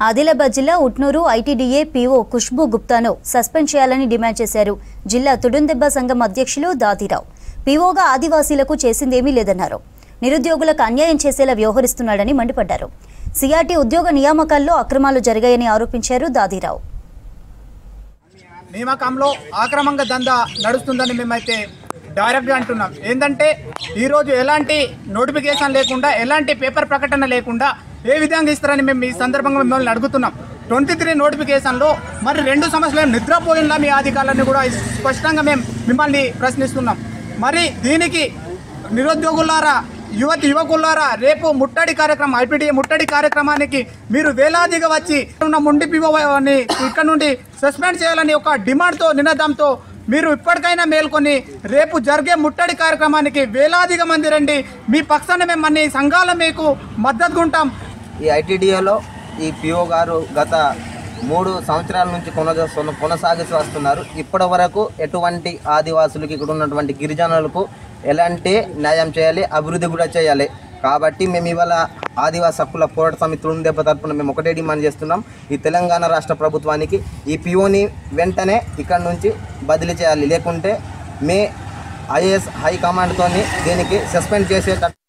ఆదిలాబాద్ జిల్లా Utnoor ITDA PO Khushboo గుప్తాను suspend చేయాలని డిమాండ్ చేశారు జిల్లా తుడుందెబ్బ సంఘం అధ్యక్షులు దాదిరావు. పీఓగా ఆదివాసీలకు చేసిందేమీ లేదన్నారు. నిరుద్యోగులకు అన్యాయం చేసేలా వ్యవహరిస్తున్నాడని మండిపడ్డారు. సిఆర్టీ ఉద్యోగ నియామకాల్లో అక్రమాలు జరిగాయని ఆరోపించారు దాదిరావు. నియామకంలో ఆక్రమంగా దందా నడుస్తుందని మేమైతే డైరెక్ట్గా అంటున్నాం. ఏంటంటే ఈరోజు ఎలాంటి నోటిఫికేషన్ లేకుండా, ఎలాంటి పేపర్ ప్రకటన లేకుండా ఏ విధంగా ఇస్తారని మేము ఈ సందర్భంగా మిమ్మల్ని అడుగుతున్నాం. 23 నోటిఫికేషన్లో మరి 2 సంవత్సరాలు నిద్రపోయినా మీ అధికారులను కూడా స్పష్టంగా మేము మిమ్మల్ని ప్రశ్నిస్తున్నాం. మరి దీనికి నిరుద్యోగులారా, యువకులారా, రేపు ముట్టడి కార్యక్రమం, ఐపీడీఏ ముట్టడి కార్యక్రమానికి మీరు వేలాదిగా వచ్చి ఉన్న ముండి పీఓని ఇక్కడ నుండి సస్పెండ్ చేయాలని ఒక డిమాండ్తో, నినాదంతో మీరు ఇప్పటికైనా మేల్కొని రేపు జరిగే ముట్టడి కార్యక్రమానికి వేలాదిగా మంది రండి. మీ పక్షాన మేము అన్ని సంఘాలు మీకు మద్దతుగా ఉంటాం. ఈ ఐటీడీఏలో ఈ పిఓ గారు గత 3 సంవత్సరాల నుంచి కొనసాగిస్తూ వస్తున్నారు. ఇప్పటి వరకు ఎటువంటి ఆదివాసులకి, ఇక్కడ ఉన్నటువంటి గిరిజనులకు ఎలాంటి న్యాయం చేయాలి, అభివృద్ధి కూడా చేయాలి. కాబట్టి మేము ఇవాళ ఆదివాసీ హక్కుల పోరాట సమితి తుడుందెబ్బ తరపున మేము ఒకటే డిమాండ్ చేస్తున్నాం. ఈ తెలంగాణ రాష్ట్ర ప్రభుత్వానికి ఈ పిఓని వెంటనే ఇక్కడ నుంచి బదిలీ చేయాలి. లేకుంటే మే ఐఏఎస్ హైకమాండ్తో దీనికి సస్పెండ్ చేసేటట్టు